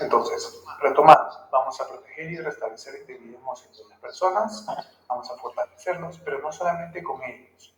Entonces, retomando, vamos a proteger y restablecer la integridad emocional de las personas, vamos a fortalecerlos, pero no solamente con ellos.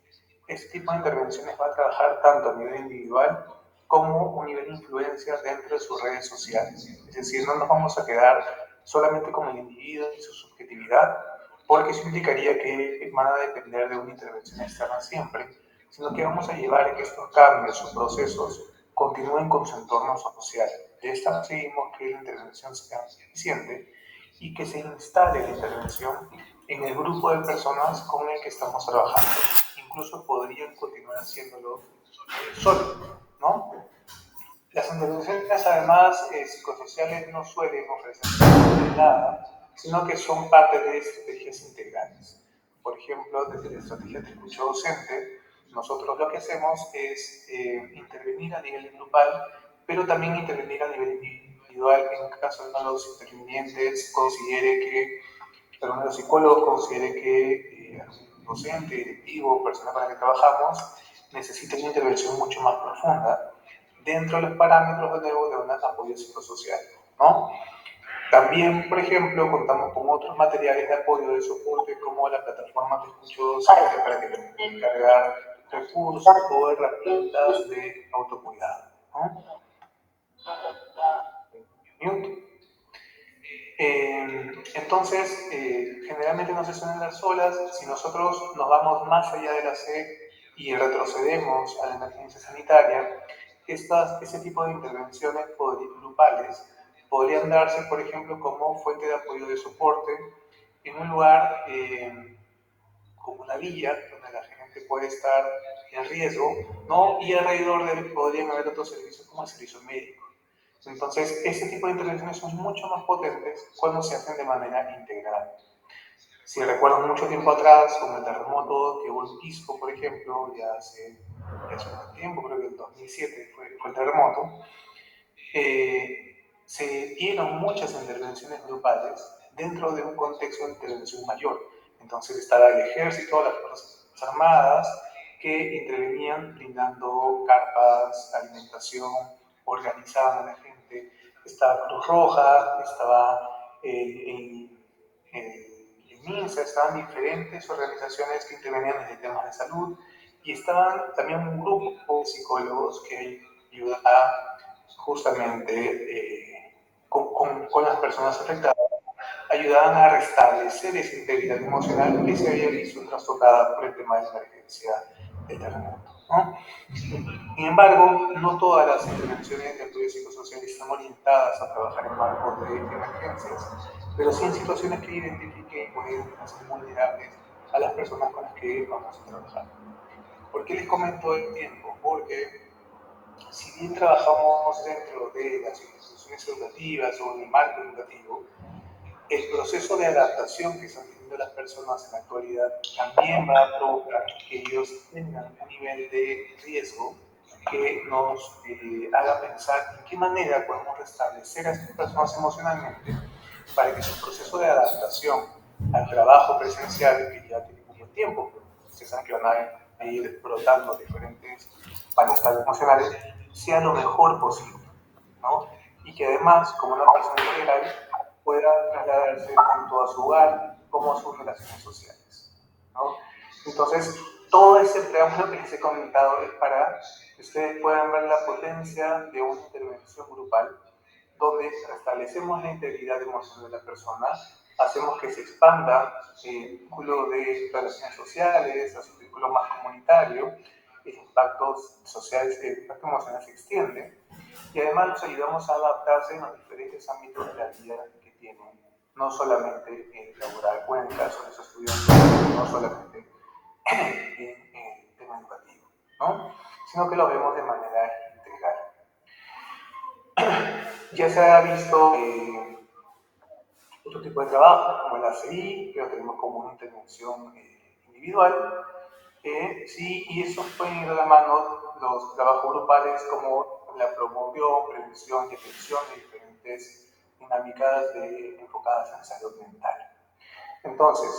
Este tipo de intervenciones va a trabajar tanto a nivel individual como un nivel de influencia dentro de sus redes sociales. Es decir, no nos vamos a quedar solamente con el individuo y su subjetividad, porque eso indicaría que van a depender de una intervención externa siempre, sino que vamos a llevar a que estos cambios o procesos continúen con su entorno social. De esta manera conseguimos que la intervención sea eficiente y que se instale la intervención en el grupo de personas con el que estamos trabajando. Incluso podrían continuar haciéndolo solos, ¿no? Las intervenciones, además, psicosociales no suelen ofrecer nada, sino que son parte de estrategias integrales. Por ejemplo, desde la estrategia de escucha docente, nosotros lo que hacemos es intervenir a nivel grupal, pero también intervenir a nivel individual en caso de que uno de los intervinientes considere que, alguno de los psicólogos considere que algún docente, directivo, persona con la que trabajamos, necesita una intervención mucho más profunda dentro de los parámetros de nuevo de un apoyo psicosocial, ¿no? También, por ejemplo, contamos con otros materiales de apoyo de soporte como la plataforma de escucha docente para que puedan cargar recursos o herramientas de autocuidado, ¿no? Entonces, generalmente no se suelen dar solas. Si nosotros nos vamos más allá de la SEC y retrocedemos a la emergencia sanitaria, ese tipo de intervenciones grupales podrían darse, por ejemplo, como fuente de apoyo de soporte en un lugar como una villa, donde la gente puede estar en riesgo, ¿no? Y alrededor de él podrían haber otros servicios como el servicio médico. Entonces, este tipo de intervenciones son mucho más potentes cuando se hacen de manera integral. Si recuerdo mucho tiempo atrás, con el terremoto que hubo en Pisco, por ejemplo, ya hace un tiempo, creo que en 2007 fue el terremoto, se dieron muchas intervenciones grupales dentro de un contexto de intervención mayor. Entonces estaba el ejército, las fuerzas armadas, que intervenían brindando carpas, alimentación, organizaban a la gente. Estaba Cruz Roja, estaba el MINSA, estaban diferentes organizaciones que intervenían en temas de salud y estaban también un grupo de psicólogos que ayudaban justamente con las personas afectadas, ayudaban a restablecer esa integridad emocional que se había visto trastocada por el tema de la emergencia del terremoto, ¿no? Sin embargo, no todas las intervenciones de apoyo psicosocial están orientadas a trabajar en marcos de emergencias, pero sí en situaciones que identifiquen y pueden hacer vulnerables a las personas con las que vamos a trabajar. ¿Por qué les comento el tiempo? Porque si bien trabajamos dentro de las instituciones educativas o en el marco educativo, el proceso de adaptación que están teniendo las personas en la actualidad también va a provocar que ellos tengan un nivel de riesgo que nos haga pensar en qué manera podemos restablecer a estas personas emocionalmente para que su proceso de adaptación al trabajo presencial, que ya tiene un buen tiempo, ustedes saben que van a ir brotando diferentes malestares emocionales, sea lo mejor posible, ¿no? Y que además, como una persona integral, pueda trasladarse tanto a su hogar como a sus relaciones sociales, ¿no? Entonces, todo ese preámbulo que les he comentado es para que ustedes puedan ver la potencia de una intervención grupal donde restablecemos la integridad emocional de la persona, hacemos que se expanda el vínculo de relaciones sociales, a su vínculo más comunitario, el impacto social, el impacto emocional se extiende y además los ayudamos a adaptarse en los diferentes ámbitos de la vida que tienen, no solamente en laboral o en el caso de los estudiantes, no solamente en el tema educativo, ¿no? Sino que lo vemos de manera integral. Ya se ha visto otro tipo de trabajo, como el ACI, que lo tenemos como una intervención individual, sí, y eso pueden ir de la mano los trabajos grupales como la promoción, prevención y atención de diferentes dinámicas enfocadas en salud mental. Entonces,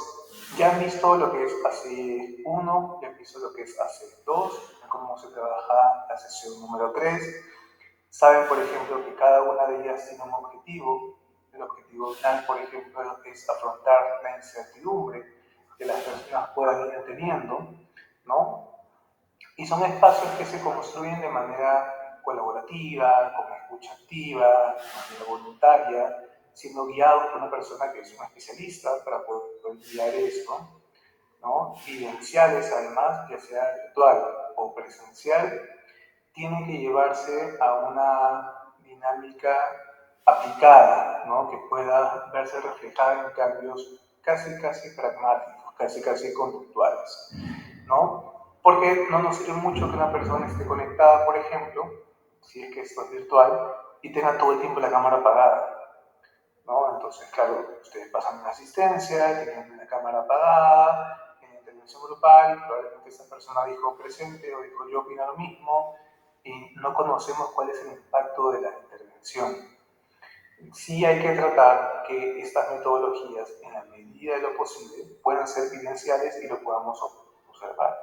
ya han visto lo que es AC1, ya han visto lo que es AC2, cómo se trabaja la sesión número 3. Saben, por ejemplo, que cada una de ellas tiene un objetivo. El objetivo final, por ejemplo, es afrontar la incertidumbre que las personas puedan ir teniendo, ¿no? Y son espacios que se construyen de manera colaborativa, con escucha activa, de manera voluntaria, siendo guiados por una persona que es un especialista para poder guiar esto, ¿no? Vivenciales, además, ya sea virtual o presencial, tiene que llevarse a una dinámica aplicada, ¿no? Que pueda verse reflejada en cambios casi pragmáticos, casi conductuales, ¿no? Porque no nos sirve mucho que una persona esté conectada, por ejemplo, si es que esto es virtual, y tenga todo el tiempo la cámara apagada, ¿no? Entonces, claro, ustedes pasan una asistencia, tienen la cámara apagada, en la intervención grupal, y probablemente esa persona dijo presente o dijo yo opino lo mismo, y no conocemos cuál es el impacto de la intervención. Sí hay que tratar que estas metodologías, en la medida de lo posible, puedan ser vivenciales y lo podamos observar,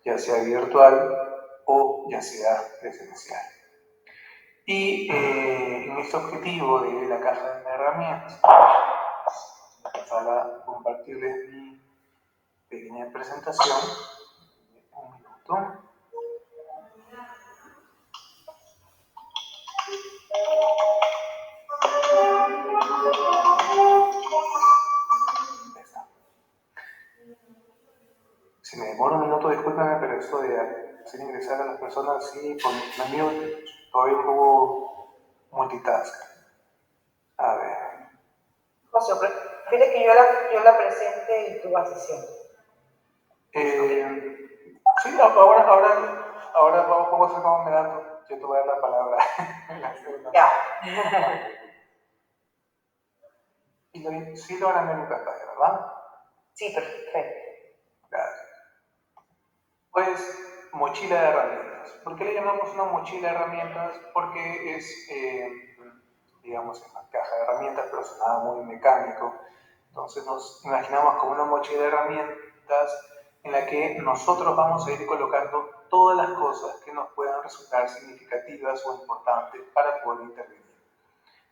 ya sea virtual o ya sea presencial. Y en este objetivo de la caja de herramientas, voy a pasar a compartirles mi pequeña presentación. Un minuto. Si me demoro un minuto, discúlpame, pero esto de hacer ingresar a las personas, sí, por mi amigo, todavía un poco multitask. A ver. José, prefiere que yo la presente y tú vas haciendo. Sí, ahora vamos a ver cómo me da. Yo te voy a dar la palabra. Ya. Y sí lo harán en mi pantalla, ¿verdad? Sí, perfecto. Gracias. Pues, mochila de herramientas. ¿Por qué le llamamos una mochila de herramientas? Porque es, digamos, una caja de herramientas, pero sonaba muy mecánico. Entonces nos imaginamos como una mochila de herramientas en la que nosotros vamos a ir colocando todas las cosas que nos puedan resultar significativas o importantes para poder intervenir,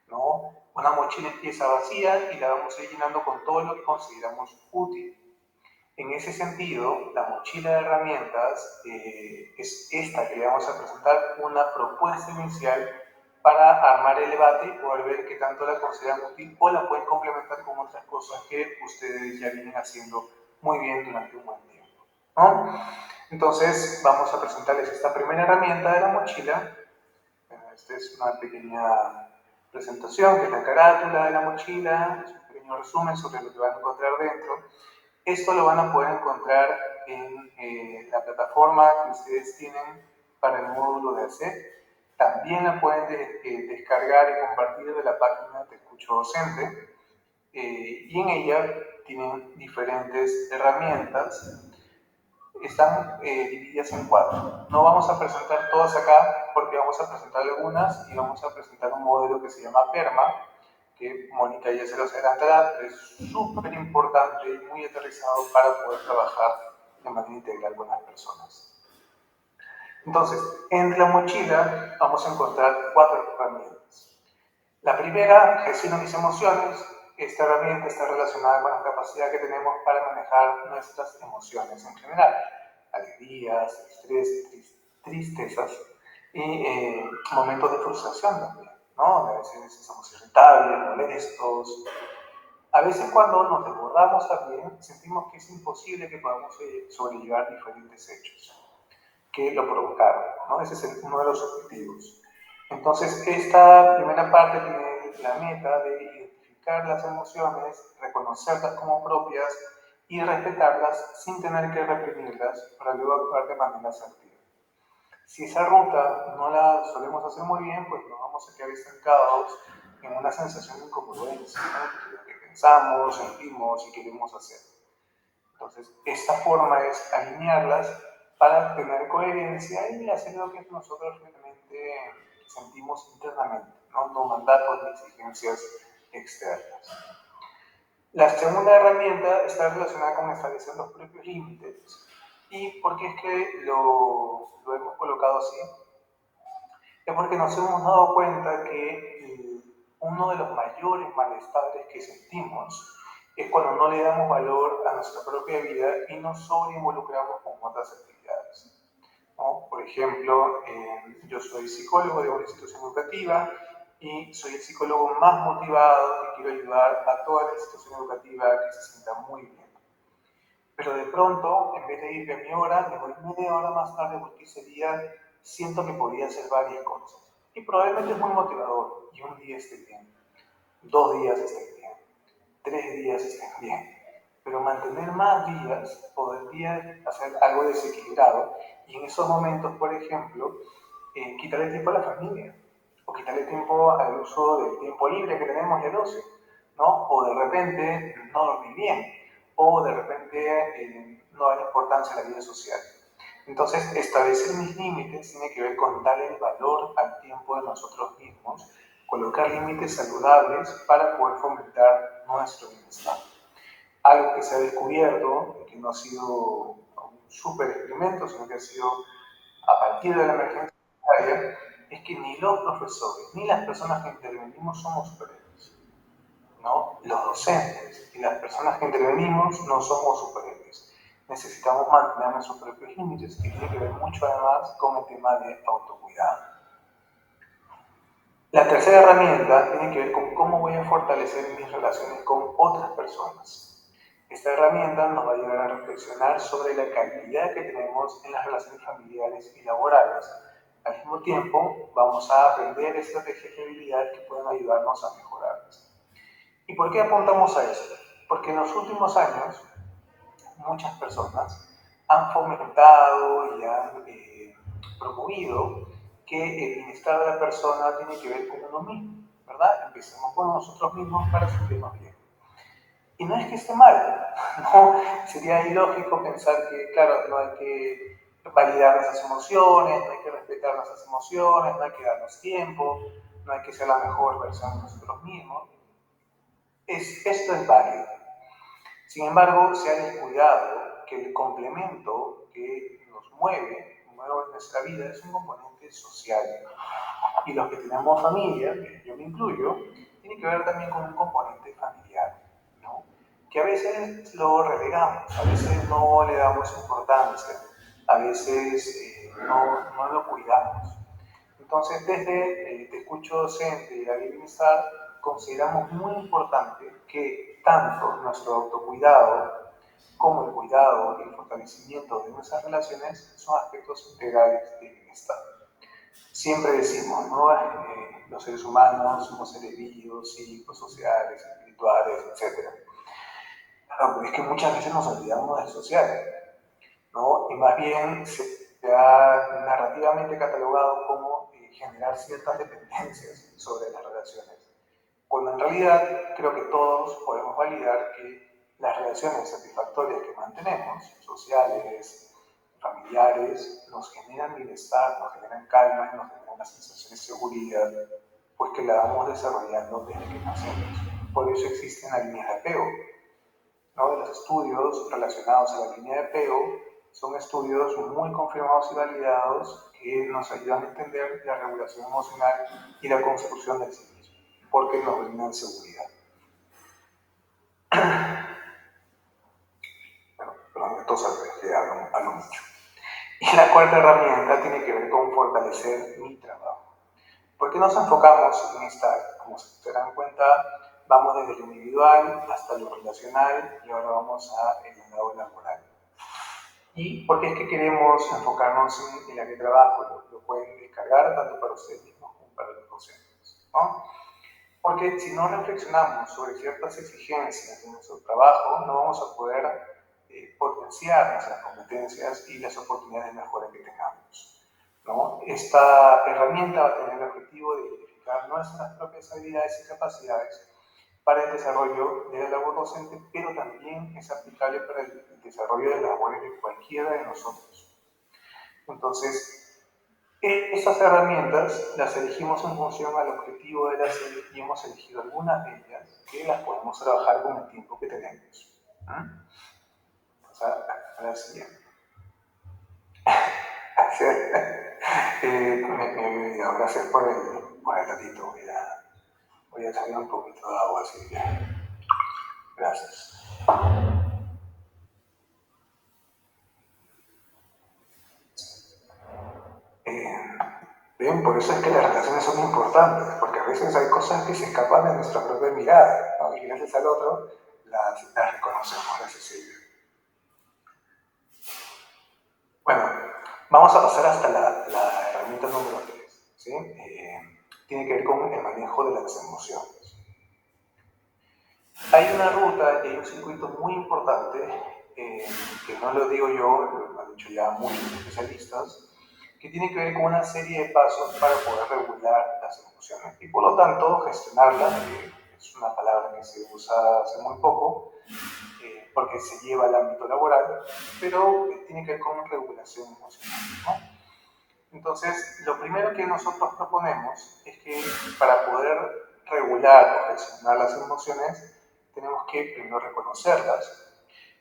¿no? Una mochila empieza vacía y la vamos a ir llenando con todo lo que consideramos útil. En ese sentido, la mochila de herramientas es esta que le vamos a presentar, una propuesta inicial para armar el debate y poder ver qué tanto la consideran útil o la pueden complementar con otras cosas que ustedes ya vienen haciendo muy bien durante un buen tiempo, ¿no? Entonces, vamos a presentarles esta primera herramienta de la mochila. Esta es una pequeña presentación, que es la carátula de la mochila, es un pequeño resumen sobre lo que van a encontrar dentro. Esto lo van a poder encontrar en la plataforma que ustedes tienen para el módulo de AC. También la pueden descargar y compartir de la página Te Escucho Docente. Y en ella tienen diferentes herramientas. Están divididas en 4. No vamos a presentar todas acá porque vamos a presentar algunas y vamos a presentar un modelo que se llama PERMA, que Mónica ya se los adelantará, pero es súper importante y muy aterrizado para poder trabajar de manera integral con las personas. Entonces, en la mochila vamos a encontrar 4 herramientas. La primera, gestiono mis emociones. Esta herramienta está relacionada con la capacidad que tenemos para manejar nuestras emociones en general. Alegrías, estrés, tristezas y momentos de frustración también, ¿no? A veces estamos irritables, molestos. A veces cuando nos desbordamos también sentimos que es imposible que podamos sobrellevar diferentes hechos que lo provocaron, ¿no? Ese es uno de los objetivos. Entonces, esta primera parte tiene la meta de identificar las emociones, reconocerlas como propias y respetarlas sin tener que reprimirlas para luego actuar de manera asertiva. Si esa ruta no la solemos hacer muy bien, pues nos vamos a quedar estancados en una sensación de incongruencia, ¿no? Lo que pensamos, sentimos y queremos hacer. Entonces, esta forma es alinearlas para tener coherencia y hacer lo que nosotros realmente sentimos internamente, no mandatos ni exigencias externas. La segunda herramienta está relacionada con establecer los propios límites. ¿Y por qué es que lo hemos colocado así? Es porque nos hemos dado cuenta que uno de los mayores malestares que sentimos es cuando no le damos valor a nuestra propia vida y nos sobreinvolucramos con otras actividades, ¿no? Por ejemplo, yo soy psicólogo de una institución educativa y soy el psicólogo más motivado que quiero ayudar a toda la institución educativa que se sienta muy bien. Pero de pronto, en vez de irme a mi hora, me voy media hora más tarde porque ese día siento que podía hacer varias cosas. Y probablemente es muy motivador. Y un día esté bien, 2 días estén bien, 3 días estén bien. Pero mantener más días podría hacer algo desequilibrado. Y en esos momentos, por ejemplo, quitarle tiempo a la familia. O quitarle tiempo al uso del tiempo libre que tenemos y al ocio, ¿no? O de repente no dormir bien, o de repente no dar importancia a la vida social. Entonces, establecer mis límites tiene que ver con darle el valor al tiempo de nosotros mismos, colocar límites saludables para poder fomentar nuestro bienestar. Algo que se ha descubierto, que no ha sido un super experimento, sino que ha sido a partir de la emergencia sanitaria, es que ni los profesores ni las personas que intervenimos somos superhéroes, ¿no? Los docentes y las personas que intervenimos no somos superhéroes. Necesitamos mantener nuestros propios límites, que tiene que ver mucho además con el tema de autocuidado. La tercera herramienta tiene que ver con cómo voy a fortalecer mis relaciones con otras personas. Esta herramienta nos va a ayudar a reflexionar sobre la calidad que tenemos en las relaciones familiares y laborales. Al mismo tiempo, vamos a aprender estrategias y habilidades que pueden ayudarnos a mejorarlas. ¿Y por qué apuntamos a esto? Porque en los últimos años muchas personas han fomentado y han promovido que el bienestar de la persona tiene que ver con uno mismo, ¿verdad? Empecemos con nosotros mismos para sentirnos bien. Y no es que esté mal, ¿no? Sería ilógico pensar que, claro, no hay que validar nuestras emociones, no hay que respetar nuestras emociones, no hay que darnos tiempo, no hay que ser la mejor versión de nosotros mismos. Esto es válido. Sin embargo, se ha descuidado que el complemento que nos mueve en nuestra vida es un componente social. Y los que tenemos familia, que yo me incluyo, tiene que ver también con un componente familiar, ¿no? Que a veces lo relegamos, a veces no le damos importancia, a veces no lo cuidamos. Entonces, desde Te Escucho Docente y la Bienestar, consideramos muy importante que tanto nuestro autocuidado como el cuidado y el fortalecimiento de nuestras relaciones son aspectos integrales de bienestar. Siempre decimos, ¿no? Los seres humanos somos seres vivos, psíquicos, sociales, espirituales, etc. Claro, es que muchas veces nos olvidamos del social, ¿no? Y más bien se ha narrativamente catalogado como generar ciertas dependencias sobre las relaciones. Cuando en realidad creo que todos podemos validar que las relaciones satisfactorias que mantenemos, sociales, familiares, nos generan bienestar, nos generan calma y nos generan una sensación de seguridad, pues que la vamos desarrollando desde que nacemos. Por eso existen las líneas de apego, ¿no? Los estudios relacionados a la línea de apego son estudios muy confirmados y validados que nos ayudan a entender la regulación emocional y la construcción del sí mismo, porque nos brindan seguridad. Bueno, perdón, entonces hablo mucho. Y la cuarta herramienta tiene que ver con fortalecer mi trabajo. ¿Por qué nos enfocamos en esta área? Como se dan cuenta, vamos desde lo individual hasta lo relacional y ahora vamos a el lado laboral. ¿Y por qué es que queremos enfocarnos en el área de trabajo? Lo pueden descargar tanto para ustedes mismos como para los docentes, ¿no? Porque si no reflexionamos sobre ciertas exigencias de nuestro trabajo, no vamos a poder potenciar nuestras competencias y las oportunidades de mejora que tengamos, ¿no? Esta herramienta va a tener el objetivo de identificar nuestras propias habilidades y capacidades para el desarrollo de la labor docente, pero también es aplicable para el desarrollo de labores de cualquiera de nosotros. Entonces, estas herramientas las elegimos en función al objetivo de la serie y hemos elegido algunas de ellas que las podemos trabajar con el tiempo que tenemos. Vamos a la siguiente. Sí. Me había olvidado. Gracias por el ratito. Voy a salir un poquito de agua, así que gracias. Bien, por eso es que las relaciones son importantes, porque a veces hay cosas que se escapan de nuestra propia mirada, ¿no? Y gracias al otro las reconocemos. Gracias, Silvia. Bueno, vamos a pasar hasta la herramienta número 3, ¿sí? Tiene que ver con el manejo de las emociones. Hay una ruta y hay un circuito muy importante, que no lo digo yo, lo han dicho ya muchos especialistas, que tiene que ver con una serie de pasos para poder regular las emociones y por lo tanto gestionarlas, que es una palabra que se usa hace muy poco, porque se lleva al ámbito laboral, pero tiene que ver con regulación emocional, ¿no? Entonces, lo primero que nosotros proponemos es que para poder regular o gestionar las emociones, tenemos que primero reconocerlas,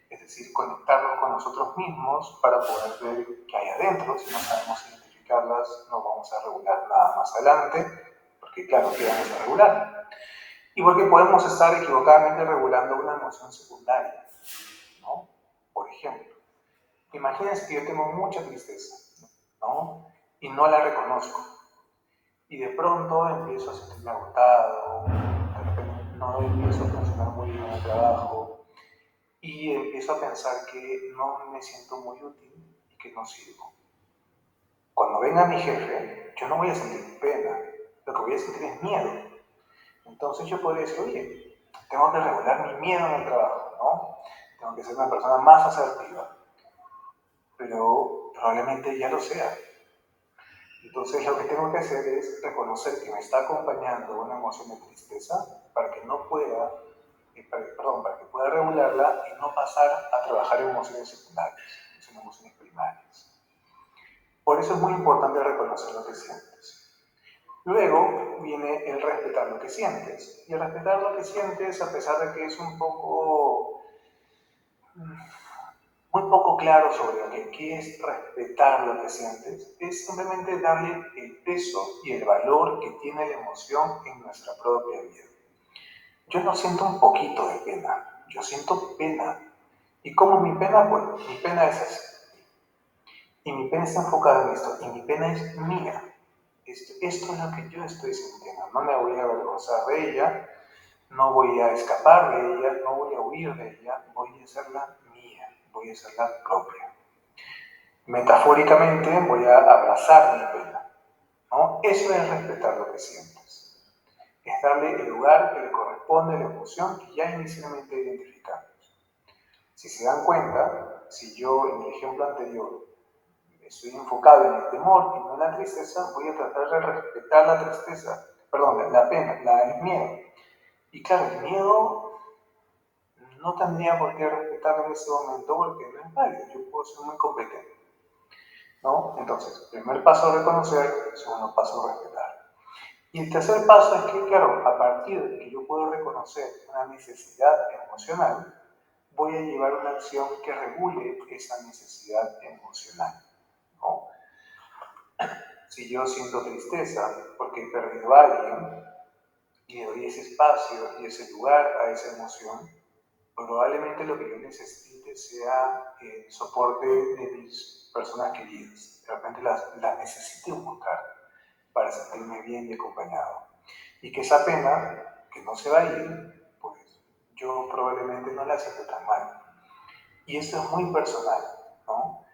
es decir, conectarnos con nosotros mismos para poder ver qué hay adentro. Si no sabemos identificarlas, no vamos a regular nada más adelante, porque claro, ¿qué vamos a regular? Y porque podemos estar equivocadamente regulando una emoción secundaria, ¿no? Por ejemplo, imagínense que yo tengo mucha tristeza, ¿no? Y no la reconozco. Y de pronto empiezo a sentirme agotado, de repente no empiezo a funcionar muy bien en el trabajo y empiezo a pensar que no me siento muy útil y que no sirvo. Cuando venga mi jefe, yo no voy a sentir pena, lo que voy a sentir es miedo. Entonces yo podría decir, oye, tengo que regular mi miedo en el trabajo, ¿no? Tengo que ser una persona más asertiva, pero probablemente ya lo sea. Entonces lo que tengo que hacer es reconocer que me está acompañando una emoción de tristeza para que no pueda, para que pueda regularla y no pasar a trabajar en emociones secundarias, que son emociones primarias. Por eso es muy importante reconocer lo que sientes. Luego viene el respetar lo que sientes. Y el respetar lo que sientes, a pesar de que es un poco muy poco claro sobre qué es respetar lo que sientes, es simplemente darle el peso y el valor que tiene la emoción en nuestra propia vida. Yo no siento un poquito de pena, yo siento pena. ¿Y cómo mi pena? Bueno, mi pena es así. Y mi pena está enfocada en esto, y mi pena es mía. Esto es lo que yo estoy sintiendo. No me voy a avergonzar de ella, no voy a escapar de ella, no voy a huir de ella, voy a hacerla mía, voy a hacerla propia. Metafóricamente voy a abrazar mi pena, ¿no? Eso es respetar lo que sientes. Es darle el lugar que le corresponde a la emoción que ya inicialmente identificamos. Si se dan cuenta, si yo en el ejemplo anterior estoy enfocado en el temor y no en la tristeza, voy a tratar de respetar la tristeza, perdón, la pena, el miedo. Y claro, el miedo no tendría por qué respetarlo en ese momento porque no es válido, yo puedo ser muy competente, ¿no? Entonces, primer paso reconocer, segundo paso respetar. Y el tercer paso es que, claro, a partir de que yo puedo reconocer una necesidad emocional, voy a llevar una acción que regule esa necesidad emocional, ¿no? Si yo siento tristeza porque he perdido a alguien y le doy ese espacio y ese lugar a esa emoción, probablemente lo que yo necesite sea el soporte de mis personas queridas. De repente las necesito buscar para sentirme bien y acompañado. Y que esa pena, que no se va a ir, pues yo probablemente no la siento tan mal. Y eso es muy personal, ¿no?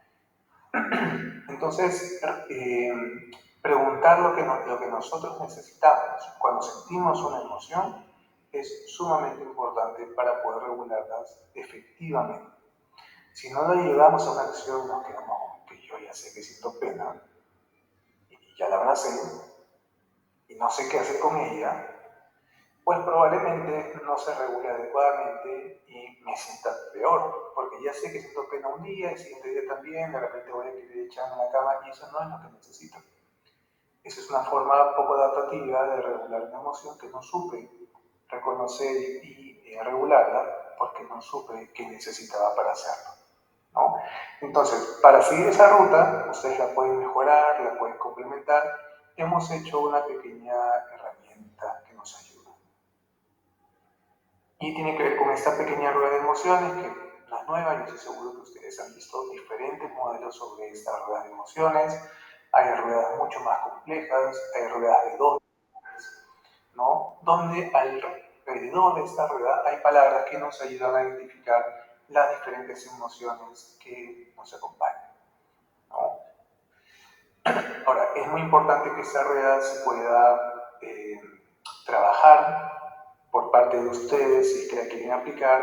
Entonces, preguntar lo que nosotros necesitamos cuando sentimos una emoción es sumamente importante para poder regularlas efectivamente. Si no lo llevamos a una acción, nos quedamos que yo ya sé que siento pena y ya la abracé y no sé qué hacer con ella, pues probablemente no se regule adecuadamente y me sienta peor, porque ya sé que siento pena un día, el siguiente día también, de repente voy a querer echarme en la cama y eso no es lo que necesito. Esa es una forma poco adaptativa de regular una emoción que no supe reconocer y regularla porque no supe qué necesitaba para hacerlo, ¿no? Entonces, para seguir esa ruta, ustedes la pueden mejorar, la pueden complementar. Hemos hecho una pequeña herramienta que nos ayuda. Y tiene que ver con esta pequeña rueda de emociones que no es nueva. Yo estoy seguro que ustedes han visto diferentes modelos sobre esta rueda de emociones. Hay ruedas mucho más complejas, hay ruedas de dos, ¿no? Donde alrededor de esta rueda hay palabras que nos ayudan a identificar las diferentes emociones que nos acompañan, ¿no? Ahora, es muy importante que esta rueda se pueda trabajar por parte de ustedes si es que la quieren aplicar,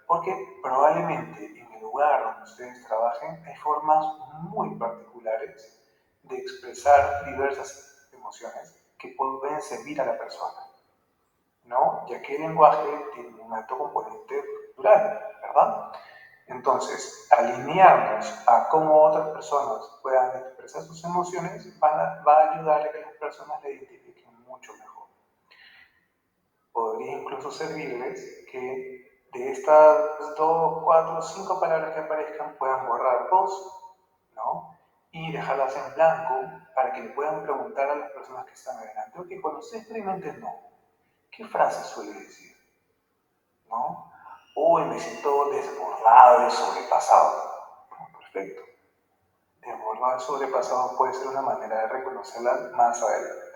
porque probablemente en el lugar donde ustedes trabajen hay formas muy particulares de expresar diversas emociones que pueden servir a la persona, ¿no? Ya que el lenguaje tiene un alto componente cultural, ¿verdad? Entonces, alinearnos a cómo otras personas puedan expresar sus emociones va a ayudar a que las personas la identifiquen mucho mejor. Podría incluso servirles que de estas 2, 4, 5 palabras que aparezcan puedan borrar 2, ¿no? Y dejarlas en blanco para que le puedan preguntar a las personas que están adelante, ok, cuando usted experimente no, ¿qué frase suele decir? ¿No? Uy, me siento desbordado y sobrepasado. Perfecto. Desbordado y sobrepasado puede ser una manera de reconocerla más adelante.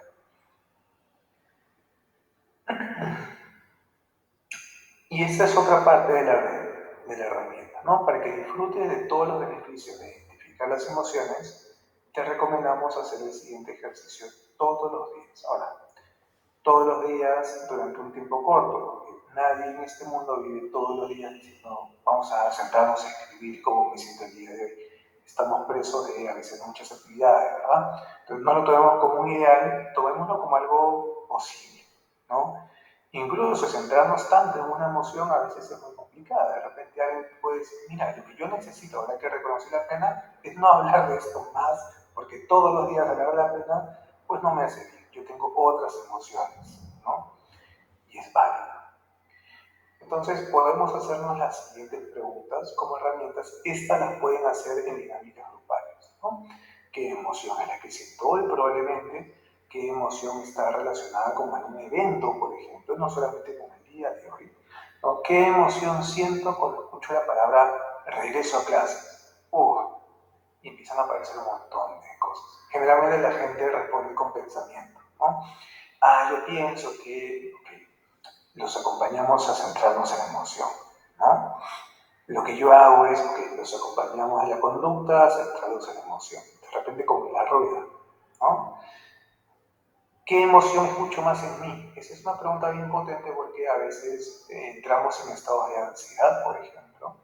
Y esta es otra parte de la herramienta, ¿no? Para que disfrutes de todos los beneficios de identificar las emociones, te recomendamos hacer el siguiente ejercicio todos los días. Ahora, todos los días durante un tiempo corto, porque nadie en este mundo vive todos los días diciendo, vamos a sentarnos a escribir cómo me siento el día de hoy. Estamos presos de a veces muchas actividades, ¿verdad? Entonces no lo tomemos como un ideal, tomémoslo como algo posible, ¿no? Incluso centrarnos tanto en una emoción a veces es muy complicada. De repente alguien puede decir, mira, lo que yo necesito ahora que reconocer la pena es no hablar de esto más, porque todos los días hablar de la pena, pues no me hace bien. Yo tengo otras emociones, ¿no? Y es válido. Entonces podemos hacernos las siguientes preguntas como herramientas. Estas las pueden hacer en dinámicas grupales, ¿no? ¿Qué emoción es la que siento hoy probablemente? ¿Qué emoción está relacionada con algún evento, por ejemplo? No solamente con el día de hoy, ¿no? ¿Qué emoción siento cuando escucho la palabra regreso a clases? Y empiezan a aparecer un montón de cosas. Generalmente la gente responde con pensamiento, ¿no? Yo pienso que los acompañamos a centrarnos en la emoción, ¿no? Lo que yo hago es que los acompañamos a la conducta, a centrarlos en la emoción. De repente como la rueda, ¿no? ¿Qué emoción escucho más en mí? Esa es una pregunta bien potente porque a veces entramos en estados de ansiedad, por ejemplo,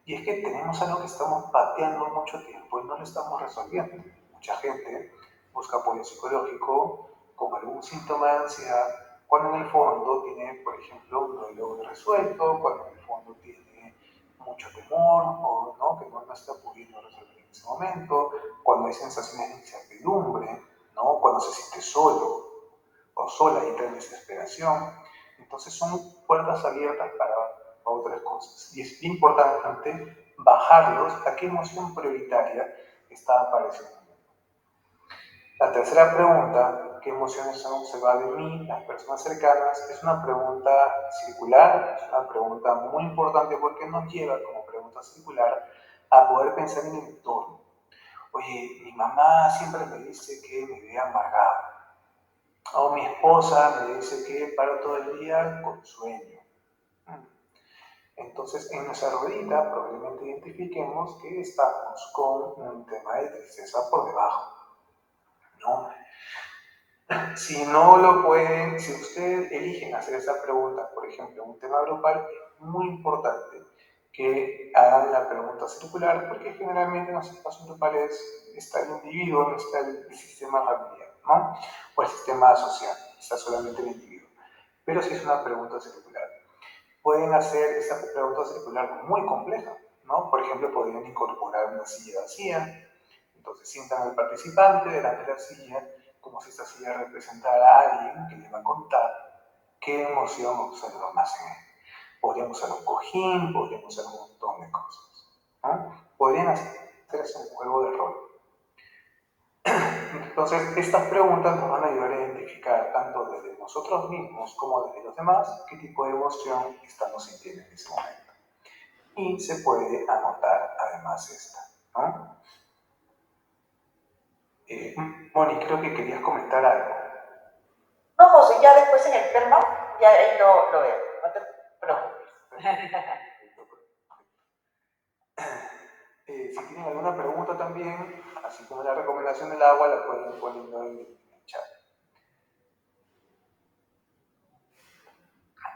y es que tenemos algo que estamos pateando mucho tiempo y no lo estamos resolviendo. Mucha gente busca apoyo psicológico con algún síntoma de ansiedad, cuando en el fondo tiene, por ejemplo, un duelo resuelto, cuando en el fondo tiene mucho temor o ¿no? que no está pudiendo resolver en ese momento, cuando hay sensaciones de incertidumbre, ¿no? Cuando se siente solo o sola y entra en desesperación. Entonces son puertas abiertas para otras cosas. Y es importante bajarlos a qué emoción prioritaria está apareciendo. La tercera pregunta, ¿qué emociones son observadas de mí, las personas cercanas? Es una pregunta circular, es una pregunta muy importante porque nos lleva como pregunta circular a poder pensar en el entorno. Oye, mi mamá siempre me dice que me vea amargado. O mi esposa me dice que paro todo el día con sueño. Entonces, en nuestra ruedita probablemente identifiquemos que estamos con un tema de tristeza por debajo, ¿no? Si no lo pueden, si ustedes eligen hacer esa pregunta, por ejemplo, en un tema grupal, es muy importante que hagan la pregunta circular, porque generalmente en los espacios grupales está el individuo, no está el sistema familiar, ¿no? O el sistema social, está solamente el individuo. Pero si es una pregunta circular, pueden hacer esa pregunta circular muy compleja, ¿no? Por ejemplo, podrían incorporar una silla vacía. Entonces sientan al participante delante de la silla como si esta silla representara a alguien que le va a contar qué emoción observa más en él. Podríamos usar un cojín, podríamos usar un montón de cosas. ¿no? Podrían hacerse un juego de rol. Entonces, estas preguntas nos van a ayudar a identificar tanto desde nosotros mismos como desde los demás qué tipo de emoción estamos sintiendo en ese momento. Y se puede anotar además esta, ¿no? Moni, creo que querías comentar algo. No, José, ya después en el perma, ya ahí lo veo, no te preocupes. Si tienen alguna pregunta también, así como la recomendación del agua, la pueden ir poniendo en el chat.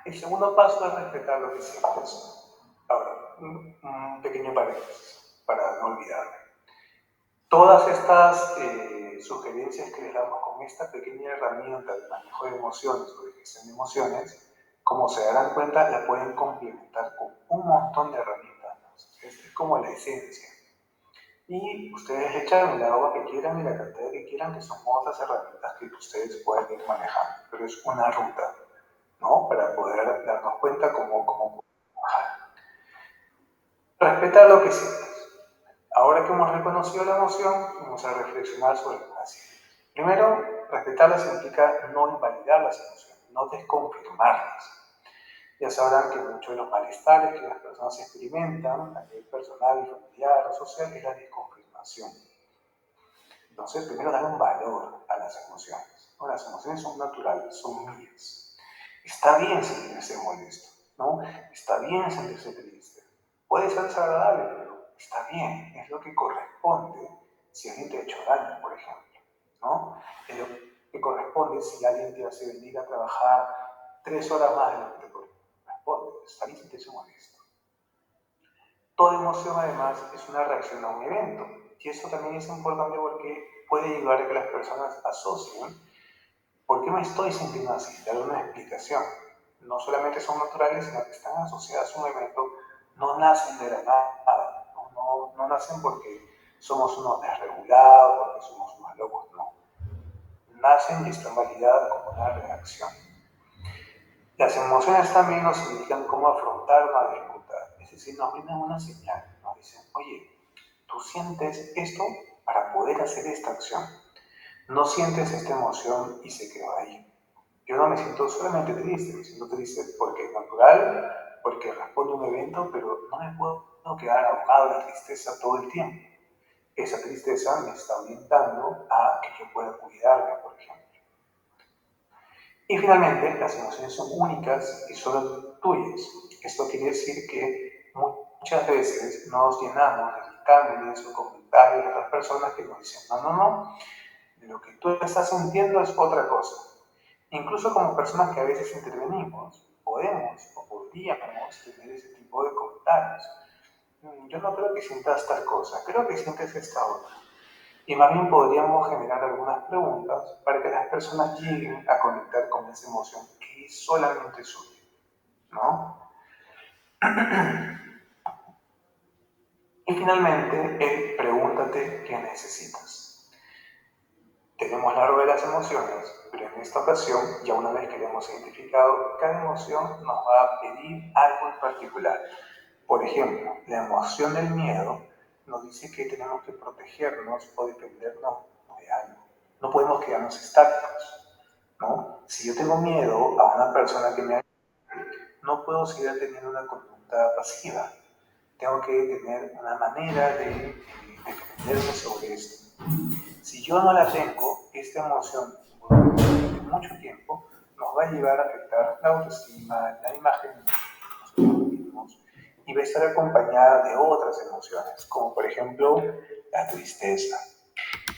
El segundo paso es respetar lo que sientes. Ahora, un pequeño paréntesis para no olvidarme. Todas estas sugerencias que les damos con esta pequeña herramienta de manejo de emociones o de gestión de emociones, como se darán cuenta, la pueden complementar con un montón de herramientas más. Esta es como la esencia. Y ustedes le echan el agua que quieran y la cantidad que quieran, que son otras herramientas que ustedes pueden ir manejando. Pero es una ruta, ¿no? Para poder darnos cuenta cómo trabajar. Respetar lo que sientes. Ahora que hemos reconocido la emoción, vamos a reflexionar sobre las siguientes. Primero, respetarlas implica no invalidar las emociones, no desconfirmarlas. Ya sabrán que muchos de los malestares que las personas experimentan a nivel personal, familiar o social es la desconfirmación. Entonces, primero dar un valor a las emociones. ¿No? Las emociones son naturales, son mías. Está bien sentirse molesto, ¿no? Está bien sentirse triste. Puede ser desagradable, pero está bien, es lo que corresponde si alguien te ha hecho daño, por ejemplo, ¿no? Es lo que corresponde si alguien te hace venir a trabajar 3 horas más de lo que te corresponde. Está bien sentirse molesto. Toda emoción, además, es una reacción a un evento. Y eso también es importante porque puede ayudar a que las personas asocien por qué me estoy sintiendo así, dar una explicación. No solamente son naturales, sino que están asociadas a un evento, no nacen de la nada, no nacen porque somos unos desregulados, porque somos unos locos, no. Nacen y están validadas como una reacción. Las emociones también nos indican cómo afrontar una dificultad, es decir, nos brindan una señal, nos dicen, oye, tú sientes esto para poder hacer esta acción. No sientes esta emoción y se quedó ahí. Yo no me siento solamente triste, me siento triste porque es natural, porque responde a un evento, pero no me puedo quedar ahogado en la tristeza todo el tiempo. Esa tristeza me está orientando a que yo pueda cuidarme, por ejemplo. Y finalmente, las emociones son únicas y solo tuyas. Esto quiere decir que muchas veces nos llenamos de dictámenes o comentarios de otras personas que nos dicen, no, lo que tú estás sintiendo es otra cosa. Incluso como personas que a veces intervenimos, podemos o podríamos tener ese tipo de comentarios. Yo no creo que sientas tal cosa, creo que sientes esta otra. Y más bien podríamos generar algunas preguntas para que las personas lleguen a conectar con esa emoción que es solamente suya, ¿no? Y finalmente, pregúntate qué necesitas. Tenemos la rueda de las emociones, pero en esta ocasión, ya una vez que la hemos identificado, cada emoción nos va a pedir algo en particular. Por ejemplo, la emoción del miedo nos dice que tenemos que protegernos o defendernos de algo. No podemos quedarnos estáticos, ¿no? Si yo tengo miedo a una persona que me agrede, no puedo seguir teniendo una conducta pasiva. Tengo que tener una manera de defenderme sobre esto. Si yo no la tengo, esta emoción durante mucho tiempo nos va a llevar a afectar la autoestima, la imagen de nosotros mismos y va a estar acompañada de otras emociones, como por ejemplo la tristeza.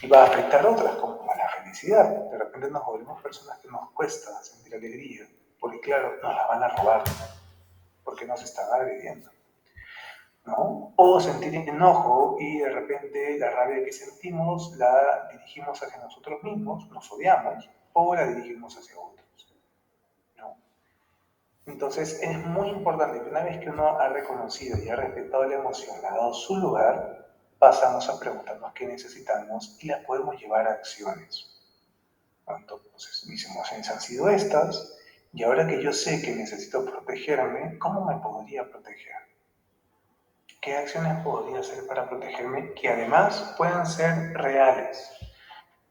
Y va a afectar otras, como la felicidad. De repente nos volvemos personas que nos cuesta sentir alegría, porque claro, nos la van a robar, porque nos están agrediendo, ¿no? O sentir enojo y de repente la rabia que sentimos la dirigimos hacia nosotros mismos, nos odiamos, o la dirigimos hacia otros, ¿no? Entonces es muy importante que una vez que uno ha reconocido y ha respetado la emoción, le ha dado su lugar, pasamos a preguntarnos qué necesitamos y las podemos llevar a acciones. Entonces, mis emociones han sido estas, y ahora que yo sé que necesito protegerme, ¿cómo me podría proteger? ¿Qué acciones podría hacer para protegerme que además puedan ser reales,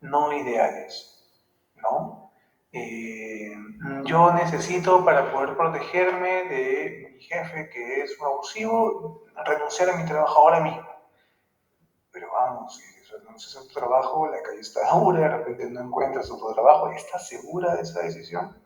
no ideales? ¿No? Yo necesito, para poder protegerme de mi jefe que es un abusivo, renunciar a mi trabajo ahora mismo. Pero vamos, si renuncias a tu trabajo, la calle está dura, de repente no encuentras otro trabajo, ¿estás segura de esa decisión?